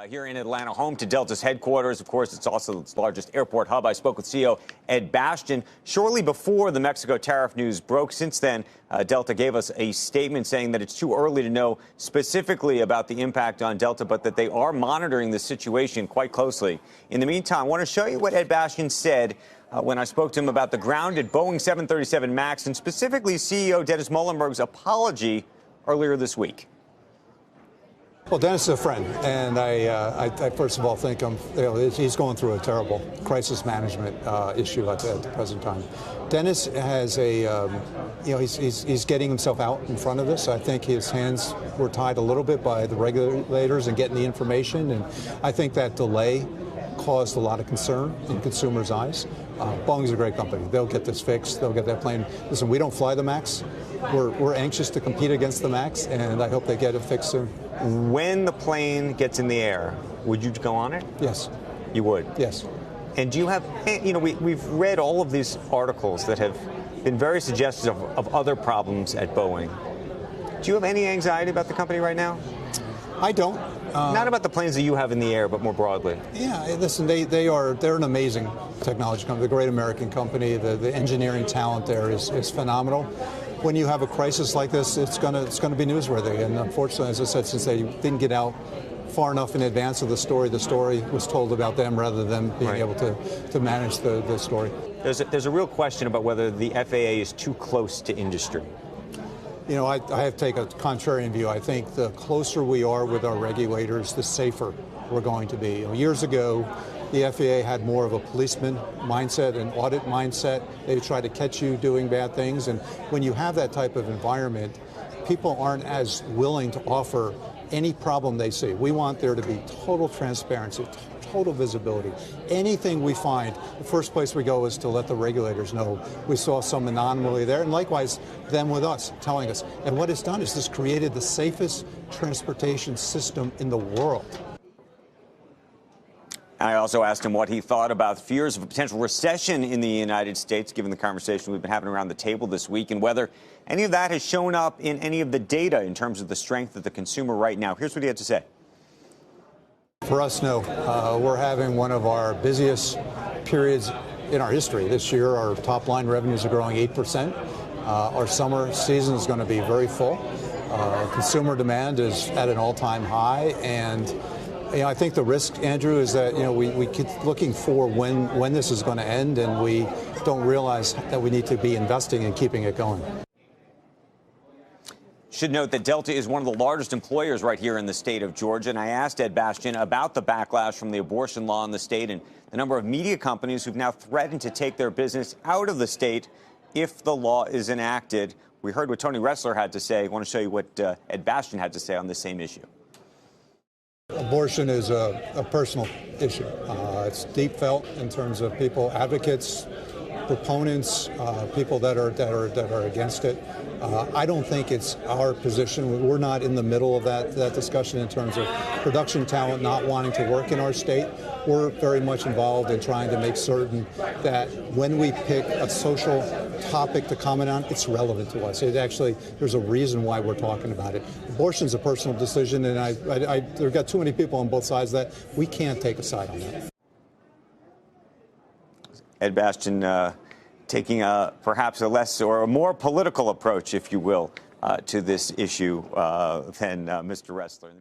Here in Atlanta, home to Delta's headquarters. Of course, it's also its largest airport hub. I spoke with CEO Ed Bastian shortly before the Mexico tariff news broke. Since then, Delta gave us a statement saying that it's too early to know specifically about the impact on Delta, but that they are monitoring the situation quite closely. In the meantime, I want to show you what Ed Bastian said when I spoke to him about the grounded Boeing 737 MAX and specifically CEO Dennis Muilenburg's apology earlier this week. Well, Dennis is a friend, and I first of all think he's going through a terrible crisis management issue at the present time. Dennis has he's getting himself out in front of this. I think his hands were tied a little bit by the regulators and getting the information, and I think that delay caused a lot of concern in consumers' eyes. Boeing's a great company. They'll get this fixed. They'll get that plane. Listen, we don't fly the MAX. We're anxious to compete against the MAX, and I hope they get it fixed soon. When the plane gets in the air, would you go on it? Yes. You would? Yes. And do you have, we've read all of these articles that have been very suggestive of other problems at Boeing. Do you have any anxiety about the company right now? I don't. Not about the planes that you have in the air, but more broadly. Yeah, listen, they're an amazing technology company, a great American company. The engineering talent there is phenomenal. When you have a crisis like this, it's gonna be newsworthy. And unfortunately, as I said, since they didn't get out far enough in advance of the story was told about them rather than being able to manage the story. There's a real question about whether the FAA is too close to industry. You know, I have to take a contrarian view. I think the closer we are with our regulators, the safer we're going to be. Years ago, the FAA had more of a policeman mindset, an audit mindset. They try to catch you doing bad things. And when you have that type of environment, people aren't as willing to offer any problem they see. We want there to be total transparency, total visibility. Anything we find, the first place we go is to let the regulators know we saw some anomaly there, and likewise them with us, telling us. And what it's done is this created the safest transportation system in the world. I also asked him what he thought about fears of a potential recession in the United States, given the conversation we've been having around the table this week, and whether any of that has shown up in any of the data in terms of the strength of the consumer right now. Here's what he had to say. For us, no. We're having one of our busiest periods in our history. This year, our top line revenues are growing 8%. Our summer season is going to be very full. Consumer demand is at an all-time high, and I think the risk, Andrew, is that we keep looking for when this is going to end, and we don't realize that we need to be investing in keeping it going. Should note that Delta is one of the largest employers right here in the state of Georgia, and I asked Ed Bastian about the backlash from the abortion law in the state and the number of media companies who've now threatened to take their business out of the state if the law is enacted. We heard what Tony Ressler had to say. I want to show you what Ed Bastian had to say on the same issue. Abortion is a personal issue. It's deep felt in terms of people, advocates, proponents, people that are against it. I don't think it's our position. We're not in the middle of that discussion in terms of production talent not wanting to work in our state. We're very much involved in trying to make certain that when we pick a social topic to comment on, it's relevant to us. There's a reason why we're talking about it. Abortion's a personal decision, and there've got too many people on both sides of that. We can't take a side on that. Ed Bastian taking perhaps a less or a more political approach, if you will, to this issue than Mr. Ressler.